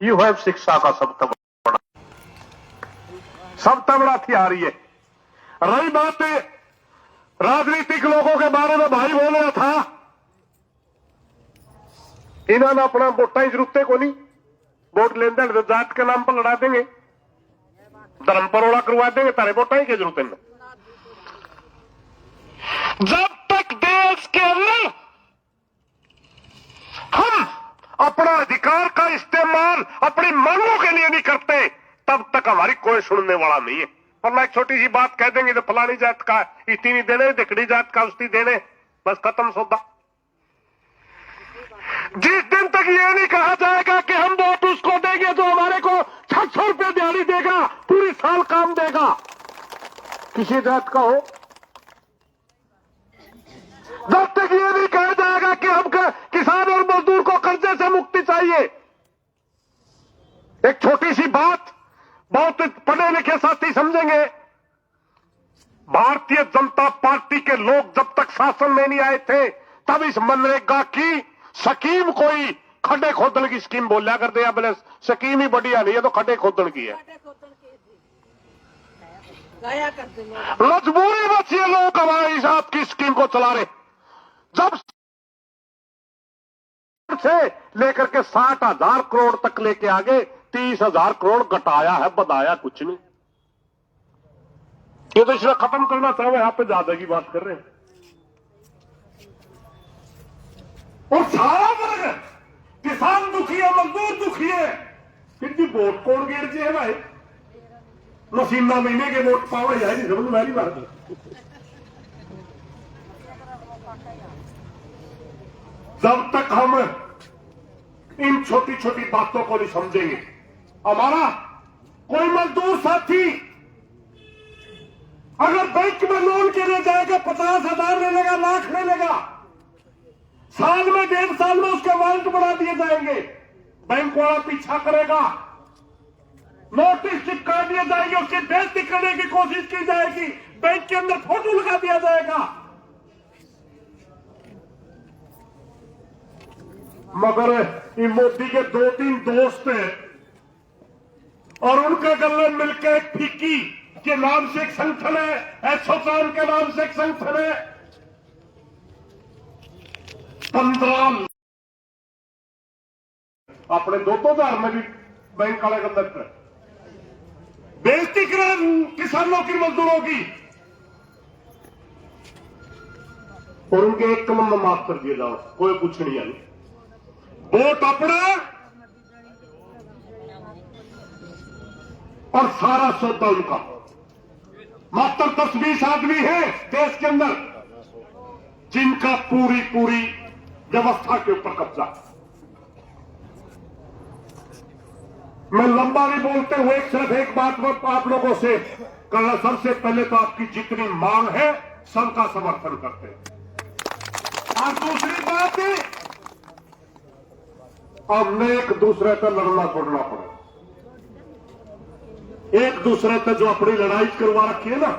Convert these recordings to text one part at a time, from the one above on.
You है शिक्षा का सबसे बड़ा हथियार ये। रही बात राजनीतिक लोगों के बारे में भाई बोल रहा था, इन्होंने अपना वोटा की जरूरत को नहीं, वोट लेन देन जात के नाम पर लड़ा देंगे, धर्म परोड़ा करवा देंगे, तारे वोटा की जरूरत है। जब तक देश के अंदर हम अपना अधिकार का इस्तेमाल अपनी मांगों के लिए नहीं करते, तब तक हमारी कोई सुनने वाला नहीं है। वरना एक छोटी सी बात कह देंगे तो फलानी जात का इतनी देने, दिखड़ी जात का उसकी देने, बस खत्म सौदा। जिस दिन तक ये नहीं कहा जाएगा कि हम वोट उसको देंगे जो हमारे को 600 रुपये दिहाड़ी देगा, पूरी साल काम देगा, किसी जात का हो, जब तक ये नहीं कहा जाएगा कि हम किसान और मजदूर को कर्जे से मुक्ति चाहिए। एक छोटी सी बात बहुत पढ़े लिखे साथी समझेंगे, भारतीय जनता पार्टी के लोग जब तक शासन में नहीं आए थे, तब इस मनरेगा की स्कीम कोई खड्डे खोदने की स्कीम बोलिया करते हैं, बोले स्कीम ही बढ़िया नहीं है तो खड्डे खोदने की है। मजबूरी बच ये लोग हमारे हिसाब की स्कीम को चला रहे। जब से लेकर के 60,000 करोड़ तक लेके आगे 30,000 करोड़ घटाया है, बढ़ाया कुछ नहीं। ये तो इसलिए खत्म करना चाहे, यहां पे ज्यादा की बात कर रहे हैं। और सारा वर्ग, किसान दुखी है, मजदूर दुखी है, फिर वोट कौन गिर जे है भाई? मशीना महीने के वोट पावा जाए नहीं, समझ मेरी बात। जब तक हम इन छोटी छोटी बातों को नहीं समझेंगे, हमारा कोई मजदूर साथी अगर बैंक में लोन के लिए जाएगा 50,000 ले लेगा, लाख ले लेगा, साल में 1.5 साल में उसके वारंट बढ़ा दिए जाएंगे, बैंक वाला पीछा करेगा, नोटिस चिपका दिए जाएंगे, उसकी बेइज्जती करने की कोशिश की जाएगी, बैंक के अंदर फोटो लगा दिया जाएगा। मगर ये मोदी के 2-3 दोस्त हैं और उनके गले मिलकर एक फिक्की के नाम से एक संगठन है, एसोचैम के नाम से एक संगठन है, 15 अपने 2-2 में भी बैंक वाले के अंदर बेइज्जती करें किसानों की, मजदूरों की, और उनके एक कलम में माफ कर दिया जाओ, कोई कुछ नहीं है। वोट अपना और सारा सौदा उनका। मात्र 10-20 आदमी है देश के अंदर जिनका पूरी व्यवस्था के ऊपर कब्जा। मैं लंबा नहीं बोलते हुए सिर्फ एक बात आप लोगों से करना, सबसे पहले तो आपकी जितनी मांग है सबका समर्थन करते हैं, और दूसरी बात हमने एक दूसरे पर लड़ना छोड़ना पड़ा। एक दूसरे पे जो अपनी लड़ाई करवा रखी है ना,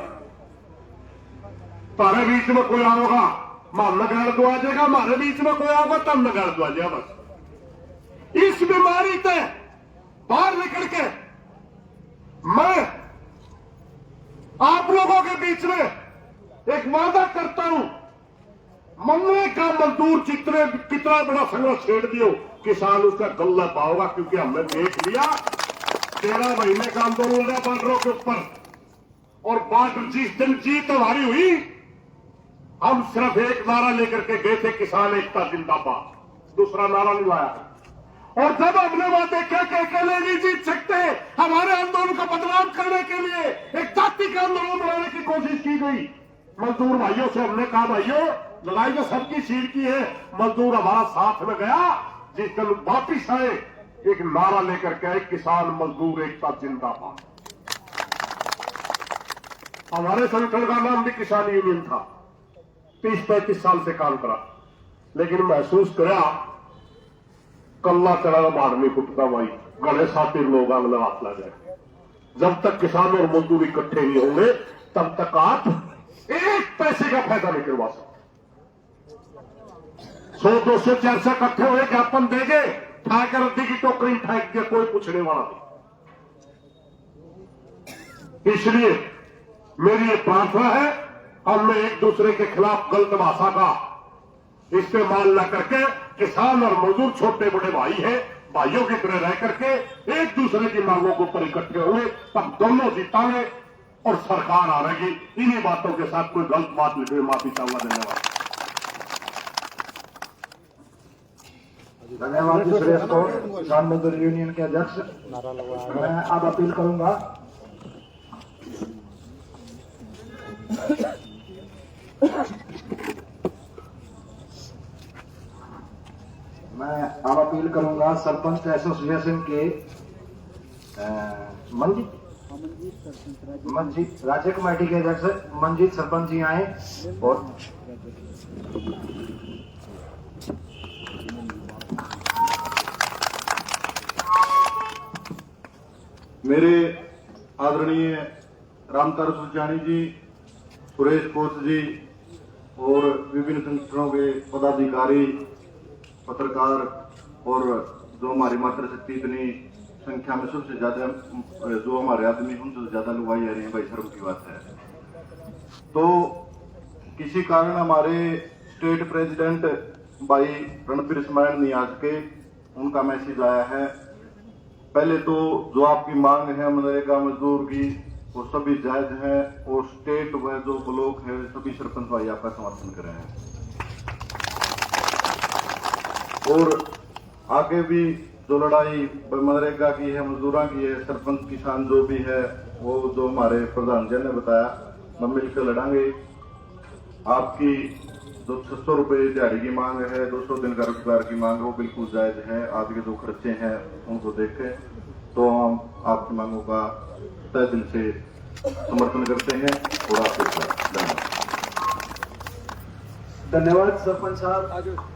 तारे बीच में कोई आओगा मान नगाड़ दो आ जाएगा, हमारे बीच में कोई आओगा तब नगाड़ दो आ जाएगा। बस इस बीमारी से बाहर निकल के मैं आप लोगों के बीच में एक वादा करता हूं, मरने का मजदूर कितना बड़ा संघर्ष छेड़ दियो, किसान उसका गल्ला पाओगा, क्योंकि हमने देख लिया 13 महीने का आंदोलन है बॉर्डरों के ऊपर, और बॉर्डर जिस दिन जीत हमारी हुई, हम सिर्फ एक नारा लेकर के गए थे, किसान एकता जिंदाबाद, दूसरा नारा नहीं लाया। और जब हमने वहां देखा कि अकेले नहीं जीत सकते, हमारे आंदोलन को बदनाम करने के लिए एक जाति का आंदोलन बनाने की कोशिश की गई। मजदूर भाइयों से हमने कहा, भाइयों लड़ाई तो सबकी सीट की है, मजदूर हमारा साथ में गया, जिस दिन वापिस आए एक नारा लेकर के आए, किसान मजदूर एकता जिंदाबाद। हमारे संगठन का नाम भी किसान यूनियन था, 30-35 साल से काम करा, लेकिन महसूस करा कल्ला चढ़ा बाढ़ नहीं फुटता भाई, गड़े साथी लोग अगले हाथ लग गए। जब तक किसान और मजदूर इकट्ठे नहीं होंगे तब तक आप एक पैसे का फायदा नहीं करवा सकते। 100, 200, 400 इकट्ठे हुए ज्ञापन देंगे उठाकर रद्दी की टोकरी में फेंक दिया, कोई पूछने वाला नहीं। इसलिए मेरी ये प्रार्थना है, हम एक दूसरे के खिलाफ गलत भाषा का इस्तेमाल न करके किसान और मजदूर छोटे बड़े भाई हैं, भाइयों की तरह रह करके एक दूसरे की मांगों के ऊपर इकट्ठे हुए, तब दोनों जीतांगे और सरकार आ रहेगी। इन्हीं बातों के साथ कोई गलत बात लिखे माफी चाहूंगा। धन्यवाद। धन्यवाद जी सुरेश को, किसान मजदूर यूनियन के अध्यक्ष। मैं अब अपील करूंगा सरपंच एसोसिएशन के मंजीत राज्य कमेटी के अध्यक्ष मंजीत सरपंच जी आए और मेरे आदरणीय रामतार सुरजानी जी, सुरेश कोच जी और विभिन्न संगठनों के पदाधिकारी, पत्रकार और जो हमारी मातृशक्ति इतनी संख्या में सबसे ज्यादा जो हमारे आदमी उनसे ज्यादा लोग आई आ रहे हैं, भाई शर्म की बात है। तो किसी कारण हमारे स्टेट प्रेसिडेंट भाई रणबीर स्मरण नहीं आ सके, उनका मैसेज आया है। पहले तो जो आपकी मांग है मनरेगा मजदूर की वो सभी जायज है और स्टेट व जो ब्लॉक है सभी सरपंच भाई आपका समर्थन कर रहे हैं और आगे भी जो लड़ाई मनरेगा की है, मजदूरों की है, सरपंच किसान जो भी है वो जो हमारे प्रधान जी ने बताया हम मिलकर लड़ांगे। आपकी जो 600 रुपये दिहाड़ी की मांग है, 200 दिन का रोजगार की मांग है, वो बिल्कुल जायज है। आपके जो खर्चे हैं उनको देखें तो हम आपकी मांगों का तय दिल से समर्थन करते हैं और आपके साथ धन्यवाद सरपंच साहब।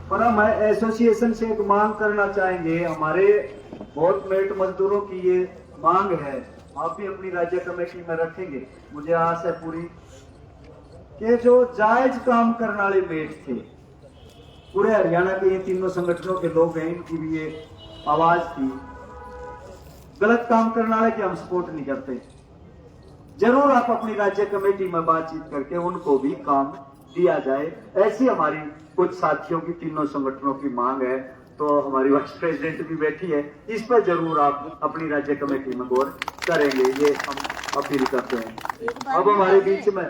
पर हम एसोसिएशन से एक मांग करना चाहेंगे, हमारे बहुत मेट मजदूरों की ये मांग है, आप भी अपनी राज्य कमेटी में रखेंगे। मुझे आस है पूरी कि जो जायज काम करने वाले मेट थे पूरे हरियाणा के, ये तीनों संगठनों के लोग हैं, इनकी भी ये आवाज थी। गलत काम करने वाले की हम सपोर्ट नहीं करते। जरूर आप अपनी राज्य कमेटी में बातचीत करके उनको भी काम दिया जाए, ऐसी हमारी कुछ साथियों की, तीनों संगठनों की मांग है। तो हमारी वाइस प्रेसिडेंट भी बैठी है, इस पर जरूर आप अपनी राज्य कमेटी में गौर करेंगे, ये हम अपील करते हैं। अब हमारे बीच में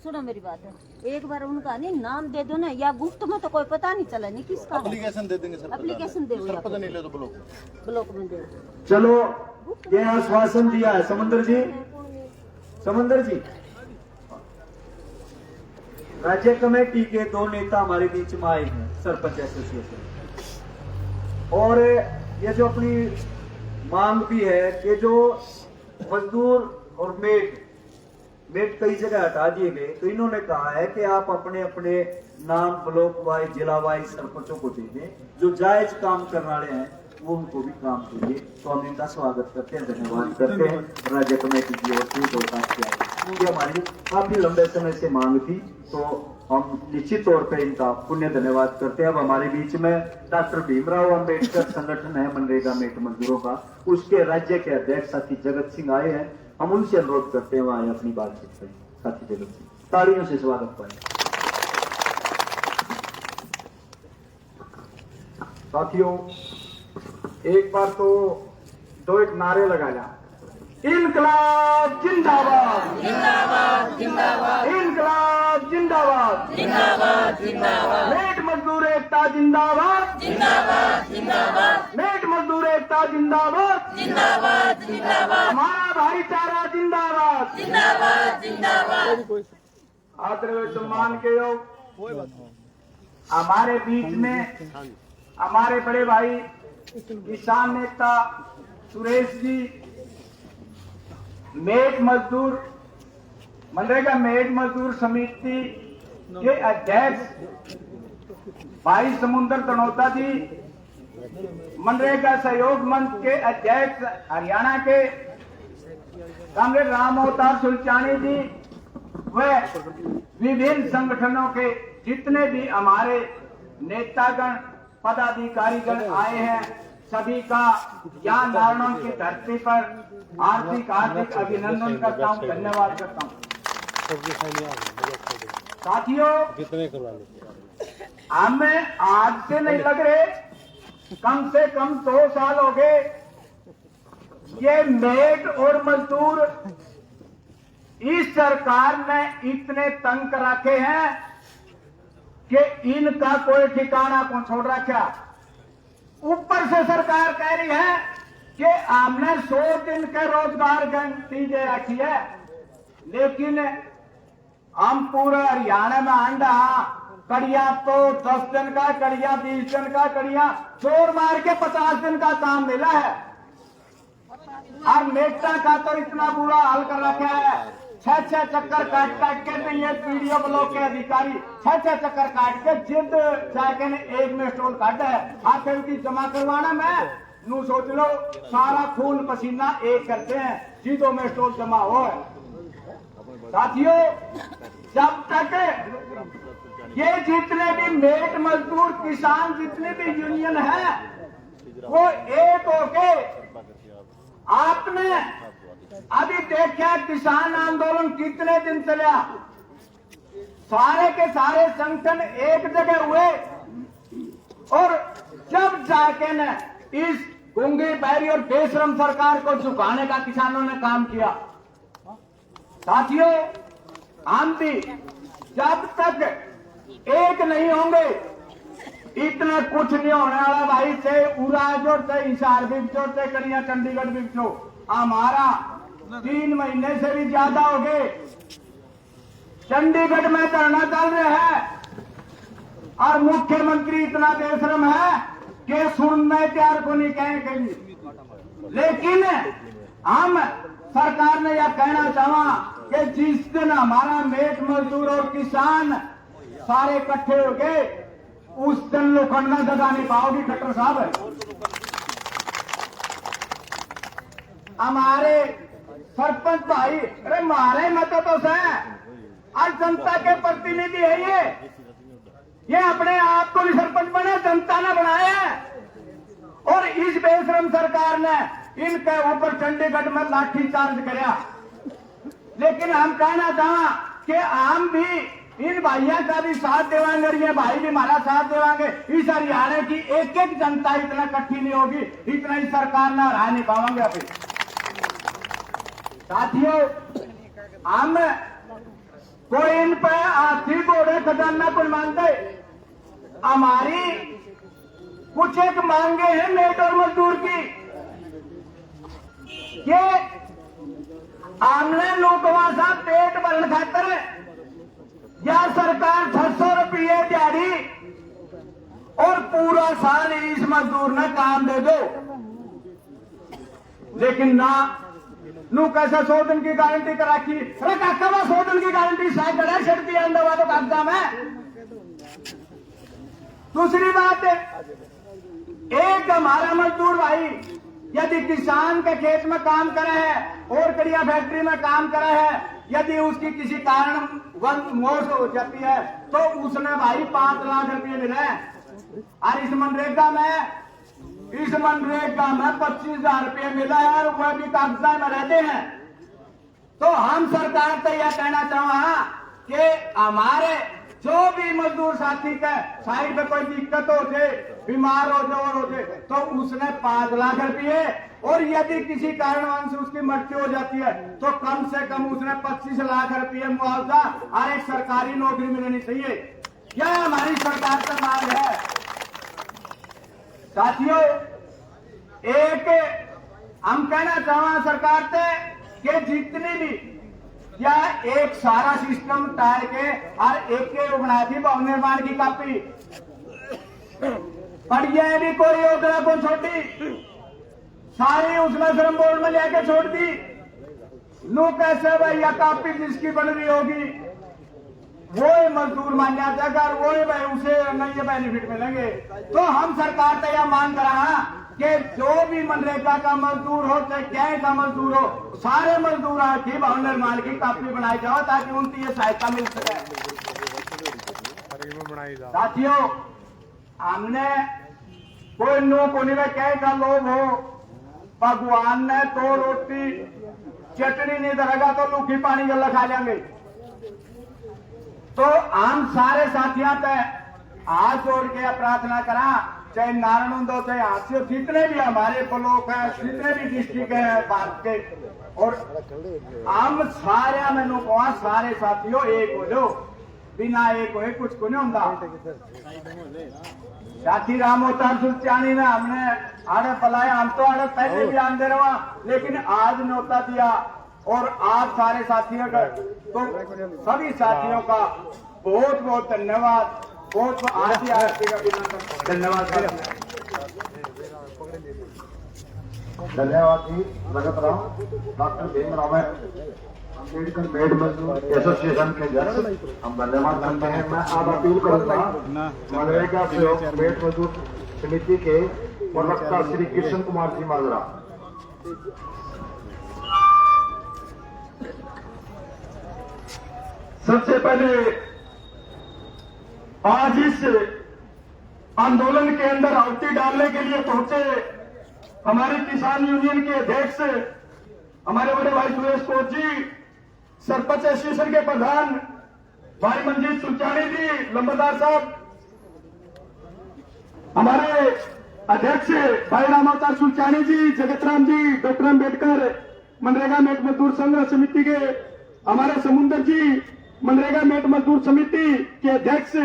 सुनो मेरी बात है, एक बार उनका नहीं नाम दे दो ना, या गुफ्त में तो कोई पता नहीं चला नहीं किसका। एप्लीकेशन दे देंगे सर, एप्लीकेशन दे दो, पता नहीं ले तो ब्लॉक में दे दो। चलो ये आश्वासन दिया है समंदर जी। समंदर जी, राज्य कमेटी के दो नेता हमारे बीच में आए हैं सरपंच एसोसिएशन, और ये जो अपनी मांग भी है कि जो मजदूर और मेट कई जगह हटा दिए गए, तो इन्होंने कहा है कि आप अपने अपने नाम ब्लॉक वाइज, जिला वाइज सरपंचों को दे दें, जो जायज काम करने वाले हैं वो उनको भी काम देंगे। तो हम इनका स्वागत करते हैं, धन्यवाद करते हैं राज्य कमेटी की ओर से। ये हमारी काफी लंबे समय से मांग थी, तो हम निश्चित तौर पे इनका पुण्य धन्यवाद करते हैं। अब हमारे बीच में डॉक्टर भीमराव अंबेडकर संगठन है मनरेगा मेट मजदूरों का, उसके राज्य के अध्यक्ष साथी जगत सिंह आए हैं। हम उनसे अनुरोध करते हैं वहां अपनी बातचीत करें। साथी जगत सिंह, तालियों से स्वागत करें। साथियों, एक बार तो दो एक नारे लगाया, इनकलाब जिंदाबाद, जिंदाबाद जिंदाबाद, इनकलाब जिंदाबाद, जिंदाबाद जिंदाबाद, मेट मजदूर एकता जिंदाबाद, जिंदाबाद जिंदाबाद, मेट मजदूर एकता जिंदाबाद, जिंदाबाद जिंदाबाद, हमारा भाईचारा जिंदाबाद, जिंदाबाद जिंदाबाद। आदरणीय सम्मान के योग, हमारे बीच में हमारे बड़े भाई किसान नेता सुरेश जी, मेट मजदूर मनरेगा मेट मजदूर समिति के अध्यक्ष भाई समुंदर तनोता जी, मनरेगा सहयोग मंच के अध्यक्ष हरियाणा के कामरेड राम अवतार सुल्चानी जी, व विभिन्न संगठनों के जितने भी हमारे नेतागण पदाधिकारीगण आए हैं, सभी का यहाँ नारायण की धरती पर हार्दिक अभिनंदन करता हूँ, धन्यवाद करता हूँ। साथियों, कितने करवा लो? हमें आज से नहीं लग रहे, कम से कम 2 साल हो गए ये मेट और मजदूर इस सरकार ने इतने तंग कर रखे हैं कि इनका कोई ठिकाना कौन छोड़ रखा। ऊपर से सरकार कह रही है कि हमने 100 दिन के रोजगार गारंटी दे रखी है, लेकिन हम पूरे हरियाणा में अंडा कड़िया तो 10 दिन का, कड़िया 20 दिन का, कड़िया चोर मार के 50 दिन का काम मिला है। और मेटा का तो इतना बुरा हाल कर रखा है, 6 चक्कर काट के तो ये पीडीओ ब्लॉक के अधिकारी 6 चक्कर काट के जिद जाके ने एक में स्टॉल काटा है। आखिर की जमा करवाना मैं नू सोच लो, सारा खून पसीना एक करते हैं जिदों में स्टॉल जमा हो। साथियों, जब तक ये जितने भी मेट मजदूर किसान जितने भी यूनियन है वो एक होके, आपने अभी देखा किसान आंदोलन कितने दिन चला, सारे के सारे संगठन एक जगह हुए और जब जाके ने इस गूंगी बहरी और बेशरम सरकार को झुकाने का किसानों ने काम किया। साथियों, हम भी जब तक एक नहीं होंगे इतना कुछ नहीं होने वाला भाई। चाहे उराजोर, चाहे हिसार बिचो, चाहे कड़िया चंडीगढ़ बिचो, हमारा 3 महीने से भी ज्यादा हो गए चंडीगढ़ में धरना चल रहा है और मुख्यमंत्री इतना बेशरम है कि सुनने तैयार को नहीं कहेंगे। लेकिन हम सरकार ने यह कहना चाहा कि जिस दिन हमारा मेट मजदूर और किसान सारे इकट्ठे हो गए उस दिन लोखंडा जगा नहीं पाओगी। खट्टर साहब, हमारे सरपंच भाई, अरे हमारे मत तो है, आज जनता के प्रतिनिधि है ये अपने आप को भी सरपंच बने, जनता ने बनाया है। और इस बेशरम सरकार ने इनके ऊपर चंडीगढ़ में लाठी चार्ज कराया। लेकिन हम कहना चाहा कि हम भी इन भाइयों का भी साथ देवांगे, ये भाई भी हमारा साथ देवांगे। इस हरियाणा की एक एक जनता इतना इकट्ठी नहीं होगी, इतना ही सरकार ना हरा नहीं पाएंगे। अभी साथियों, हम कोई इन पे हाथी घोड़े खजाना कोई मानते, हमारी कुछ एक मांगे हैं मेट और मजदूर की। ये आमने लोकवा सा पेट भरने खातर या सरकार 600 रुपये दिहाड़ी और पूरा साल इस मजदूर ने काम दे दो, लेकिन ना नू कैसे 100 दिन की गारंटी करा की। अरे काका, 100 दिन की गारंटी शायद गड़ा छड़ती है अंदर वालों कागजा में। दूसरी बात, एक हमारा मजदूर भाई यदि किसान के खेत में काम करे है और कड़िया फैक्ट्री में काम करे है, यदि उसकी किसी कारण मौत हो जाती है तो उसने भाई 5 लाख रुपये मिले। और इस मनरेगा में 25,000 रुपये मिला है और वह भी कागजात में रहते हैं। तो हम सरकार से यह कहना चाहा कि हमारे जो भी मजदूर साथी का साइड में कोई दिक्कत हो जाए, बीमार हो जाए और हो जाए, तो उसने 5 लाख रुपये, और यदि किसी कारणवश उसकी मृत्यु हो जाती है तो कम से कम उसने 25 लाख रुपये मुआवजा और एक सरकारी नौकरी मिलनी चाहिए। यह हमारी सरकार का मांग है। साथियों, एक हम कहना चाहना सरकार से कि जितनी भी या एक सारा सिस्टम टायर के और एक के बनाई थी भवन निर्माण की कापी बढ़िया है, भी कोई योजना को छोड़ी, सारी उसमें श्रम बोर्ड में लेके छोड़ दी। नो कैसे भाई या कापी जिसकी बन रही होगी वो मजदूर मान जाता है, वो भाई उसे नहीं बेनिफिट मिलेंगे। तो हम सरकार से यह मांग कर रहा कि जो भी मनरेगा का मजदूर हो चाहे क्या का मजदूर हो, सारे मजदूरों की भवन निर्माण की कापी बनाई जाओ ताकि उनकी ये सहायता मिल सके। साथियों, हमने कोई नो कोनी में कह का लोग हो, भगवान ने तो रोटी चटनी नहीं धरेगा तो लूखी पानी गला खा लेंगे। तो हम सारे साथियों पे हाथ जोड़ के प्रार्थना करा, चाहे नारायण दो चाहे हाथियों, जितने भी हमारे ब्लॉक है, जितने भी डिस्ट्रिक्ट है भारत के, और हम सारे मैनू कहा सारे साथियों एक हो जाओ, बिना एक होए कुछ को नहीं होता। साथी राम अवतार सुल्तानी ने हमने आड़े पलाया, हम तो आड़े पहले भी आंदे रहा, लेकिन आज न्योता दिया और आज सारे साथियों का, तो सभी साथियों का बहुत बहुत धन्यवाद, बहुत आरती आरती का धन्यवाद। धन्यवाद जी। भगत राम डॉक्टर भीमराव अम्बेडकर मेड मजदूर एसोसिएशन के अध्यक्ष हम धन्यवाद करते हैं। मैं आप अपील करूंगा मनरेगा मेड मजदूर समिति के प्रवक्ता श्री कृष्ण कुमार जी माजरा। सबसे पहले आज इस आंदोलन के अंदर आहुति डालने के लिए पहुंचे हमारे किसान यूनियन के अध्यक्ष हमारे बड़े भाई सुरेश कोच जी, सरपंच एसोसिएशन के प्रधान भाई मंजीत सुल्तानी जी, लंबरदार साहब, हमारे अध्यक्ष भाई राम अवतार सुल्तानी जी, जगत राम जी, डॉक्टर अम्बेडकर मनरेगा मेट मजदूर संघर्ष समिति के हमारे समुंदर जी, मनरेगा मेट मजदूर समिति के अध्यक्ष,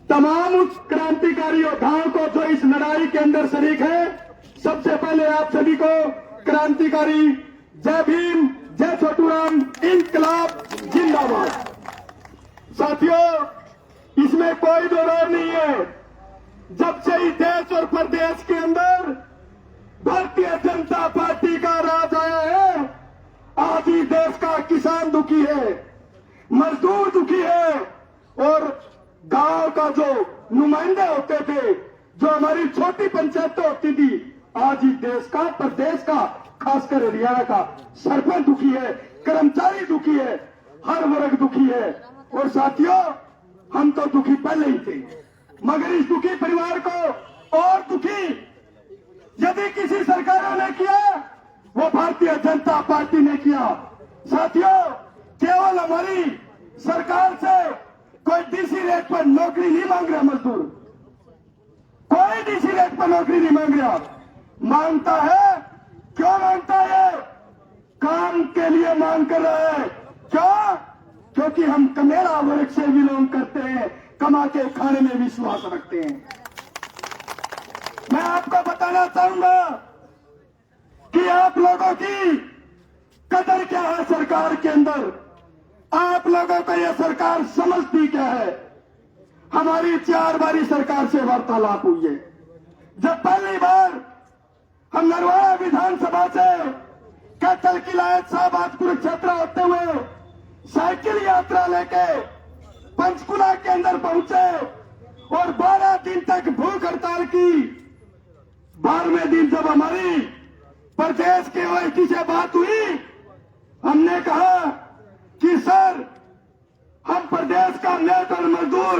तमाम उस क्रांतिकारी योद्धाओं को जो इस लड़ाई के अंदर शरीक है, सबसे पहले आप सभी को क्रांतिकारी जय भीम, जय छोटूराम, इनकलाब जिंदाबाद। साथियों, इसमें कोई दो राय नहीं है, जब से ही देश और प्रदेश के अंदर भारतीय जनता पार्टी का राज आया है, आज ही देश का किसान दुखी है, मजदूर दुखी है, और गांव का जो नुमाइंदे होते थे, जो हमारी छोटी पंचायतें होती थी, आज ही देश का, प्रदेश का, खासकर हरियाणा का सरपंच दुखी है, कर्मचारी दुखी है, हर वर्ग दुखी है। और साथियों, हम तो दुखी पहले ही थे, मगर इस दुखी परिवार को और दुखी यदि किसी सरकारों ने किया, वो भारतीय जनता पार्टी ने किया। साथियों, केवल हमारी सरकार से कोई डीसी रेट पर नौकरी नहीं मांग रहा मजदूर, कोई डीसी रेट पर नौकरी नहीं मांग रहा, मांगता है, क्यों मांगता है? काम के लिए मांग कर रहा है। क्यों? क्योंकि हम कमेरा वर्ग से बिलोंग करते हैं, कमा के खाने में विश्वास रखते हैं। मैं आपको बताना चाहूंगा कि आप लोगों की कदर क्या है सरकार के अंदर, आप लोगों को यह सरकार समझती क्या है। हमारी 4 बारी सरकार से वार्तालाप हुई है। जब पहली बार हम नरवाड़ा विधानसभा से कैथल की लायत साहब आज कुरुक्षेत्र होते हुए साइकिल यात्रा लेके पंचकुला के अंदर पहुंचे और 12 दिन तक भूख हड़ताल की, 12वें दिन जब हमारी प्रदेश के ओएसडी से बात हुई, हमने कहा कि सर, हम प्रदेश का नेट और मजदूर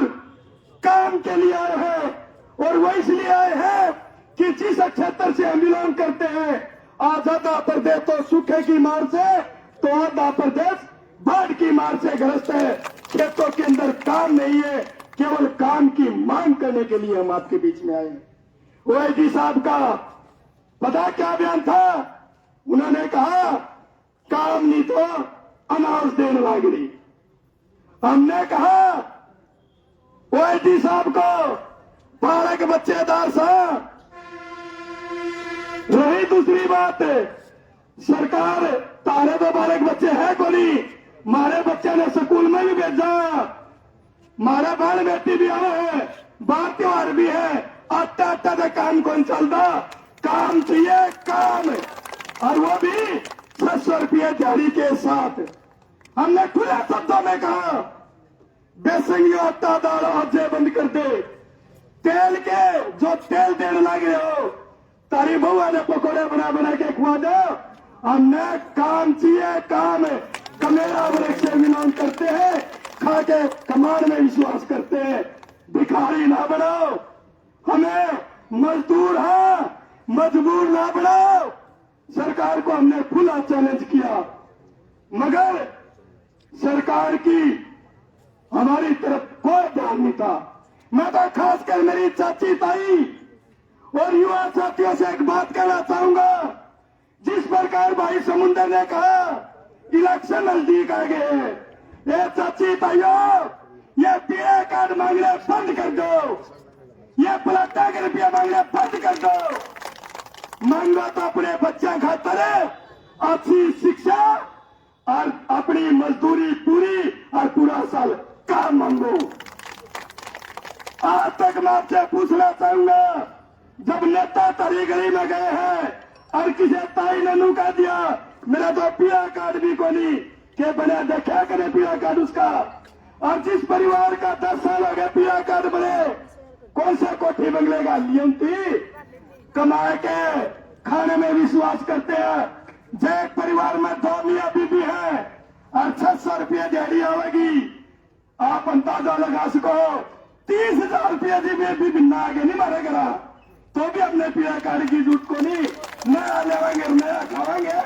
काम के लिए आए हैं, और वो इसलिए आए हैं कि जिस क्षेत्र से हम बिलोंग करते हैं, आधा प्रदेश तो सूखे की मार से, तो आधा प्रदेश बाढ़ की मार से ग्रस्त है। खेतों के अंदर काम नहीं है, केवल काम की मांग करने के लिए हम आपके बीच में आए हैं। ओएसडी साहब का पता क्या बयान था? उन्होंने कहा काम नहीं तो अनाज देने लगी। हमने कहा ओएसडी साहब को, बालक बच्चेदार साहब, रही दूसरी बात, सरकार तारे तो बालक बच्चे है को नहीं, मारे बच्चे ने स्कूल में भी भेजा, मारा बाल बेटी भी आए है, बात त्योहार भी है, आटा आटा का काम कौन चलता, काम चाहिए काम, और वो भी 600 रुपये दिहाड़ी के साथ। हमने खुले शब्दों में कहा बेसंगी आटा दाल आज बंद कर दे, तेल के जो तेल देने लगे हो, तारी बुआ ने पकौड़े बना बना के खुआ दो। हमने काम चाहिए काम, कमेरा वर्ग से बिलोंग करते हैं, खा के कमाने में विश्वास करते हैं, भिखारी ना बनाओ। हमें मजदूर है, मजबूर ना बनाओ। सरकार को हमने खुला चैलेंज किया, मगर सरकार की हमारी तरफ कोई ध्यान नहीं था। मैं तो खासकर मेरी चाची ताई और युवा साथियों से एक बात कहना चाहूंगा। जिस प्रकार भाई समुंदर ने कहा इलेक्शन नजदीक आ गए हैं, ये चाची ताइयों, ये पीड़ा कार्ड मांगने बंद कर दो, ये पलटा के रुपया मांगने बंद कर दो। मांगो तो अपने बच्चा खातर अच्छी शिक्षा और अपनी मजदूरी पूरी और पूरा साल काम मांगो। आज तक मैं आपसे पूछना चाहूंगा, जब नेता तरी गली में गए हैं और किसी ताई ने नू कह दिया मेरा तो पीड़ा कार्ड भी को नहीं के बने, देखा करे पीड़ा कार्ड उसका। और जिस परिवार का 10 साल हो गए पीड़ा कार्ड बने, कौन से कोठी बंगले का नियमती कमाए के खाने में विश्वास करते हैं। जो एक परिवार में 2 मियाँ बीबी है और 600 रुपये दिहाड़ी आवेगी, आप अंदाजा लगा सको 30,000 रुपये बीबी ना आगे नहीं मारेगा, तो भी अपने पीड़ा कार्ड की जूट को नहीं नया लेवेंगे, नया खावेंगे।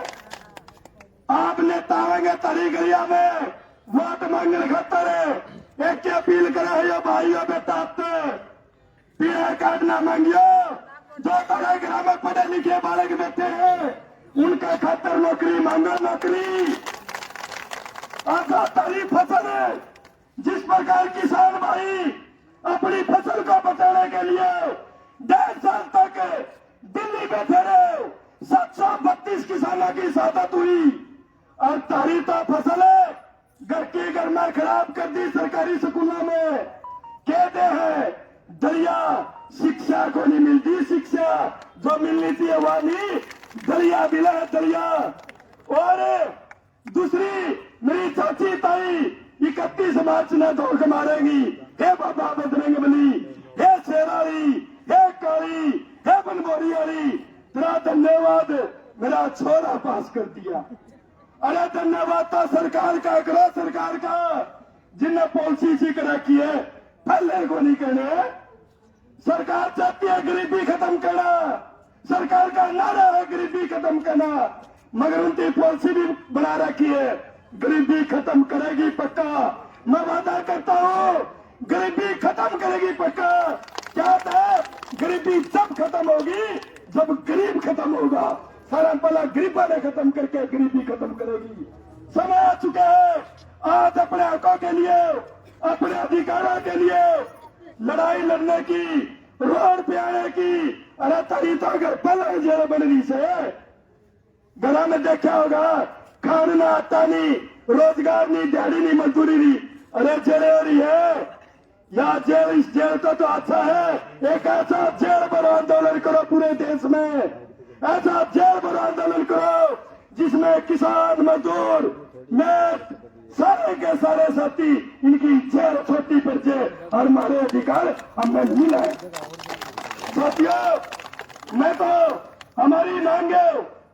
आप नेता आवेंगे तरी गलिया में वोट मांगने खातर एक अपील करे है भाइयों बेटा, पीड़ा कार्ड ना मांगियो। जो तरह ग्राम में पढ़े लिखे बालक बैठे हैं उनका खातर नौकरी मांगो, नौकरी। आशा तारी फसल है, जिस प्रकार किसान भाई अपनी फसल को बचाने के लिए 1.5 साल तक दिल्ली बैठे रहे, 732 किसानों की शहादत हुई और तारी तो फसल है घर की घर में खराब कर दी। सरकारी स्कूलों में कहते हैं दरिया शिक्षा को नहीं मिलती, शिक्षा जो मिलनी थी वह नहीं, दरिया मिला है दरिया। और दूसरी मेरी चाची ताई 31 मार्च ने दौड़ मारेंगी, हे बाबा बजरंग बली, हे शेराली, हे काली, हे बनबोरी वाली, तेरा धन्यवाद मेरा छोरा पास कर दिया। अरे धन्यवाद तो सरकार का करो, सरकार का जिनने पॉलिसी सीख रखी है पहले को नहीं कहने। सरकार चाहती है गरीबी खत्म करना, सरकार का नारा है गरीबी खत्म करना, मगर उनकी पॉलिसी भी बना रखी है गरीबी खत्म करेगी पक्का। मैं वादा करता हूँ गरीबी खत्म करेगी पक्का। क्या था गरीबी जब खत्म होगी जब गरीब खत्म होगा। सारा पहला गरीबा ने खत्म करके गरीबी खत्म करेगी। समय आ चुका है आज अपने हकों के लिए, अपने अधिकारों के लिए लड़ाई लड़ने की, रोड पे आने की। अरे तरी तो अगर पहले जेल बननी से गला में देखा होगा, खाना आता नहीं, रोजगार नहीं, दिहाड़ी नहीं, मजदूरी नहीं। अरे जेल हो रही है या जेल, इस जेल का तो अच्छा है। एक ऐसा जेल भरो आंदोलन करो पूरे देश में, ऐसा जेल भरो आंदोलन करो जिसमें किसान, मजदूर, मेट, सारे के सारे साथी इनकी जेल छोटी पर जेल और हमारे अधिकार हमें मिला है। साथियों, मैं तो हमारी मांगे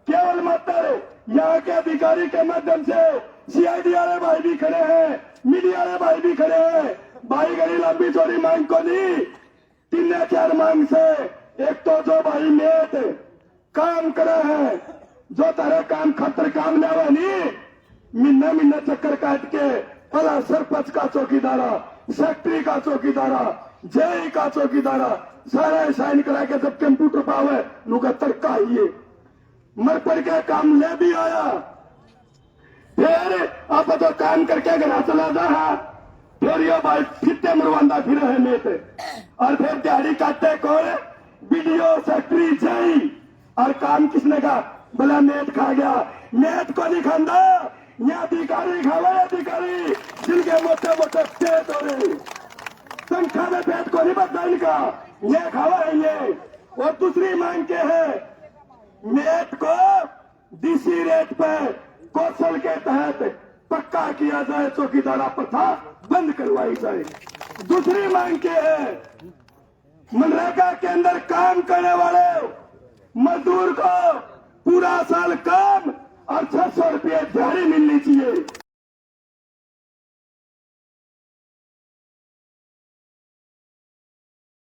केवल मात्र यहाँ के अधिकारी के माध्यम से, सीआईडी वाले भाई भी खड़े हैं, मीडिया वाले भाई भी खड़े हैं, भाई गरी लंबी चौड़ी मांग को नहीं, 3-4 मांग से। एक तो जो भाई मेट काम करे हैं, जो तरह काम खतर काम लेवा नहीं, महीना चक्कर काट के पहला सरपंच का चौकीदारा, सेक्रेटरी का चौकीदारा, जेई का चौकीदारा सारे साइन करा के जब कंप्यूटर पावे नुका तड़का आइए मर पड़ के काम ले भी आया। फिर आप तो काम करके घर चला जा, फिर ये भाई फिरते मरवांदा फिर है मेट, और फिर दिहाड़ी काटते कौन, बीडीओ, सेक्रेटरी, जेई। और काम किसने का, बोला मेट खा गया। मेट को नहीं खांदा, ये अधिकारी खावा, अधिकारी जिनके मोटे मोटे पेट हो रहे, संख्या में पेट को नहीं बदला इनका, ये खावा है ये। और दूसरी मांग के है मेट को डीसी रेट पर कौशल के तहत पक्का किया जाए, चौकीदारा प्रथा बंद करवाई जाए। दूसरी मांग के है मनरेगा के अंदर काम करने वाले मजदूर को पूरा साल काम और 600 रुपये दिहाड़ी मिलनी चाहिए।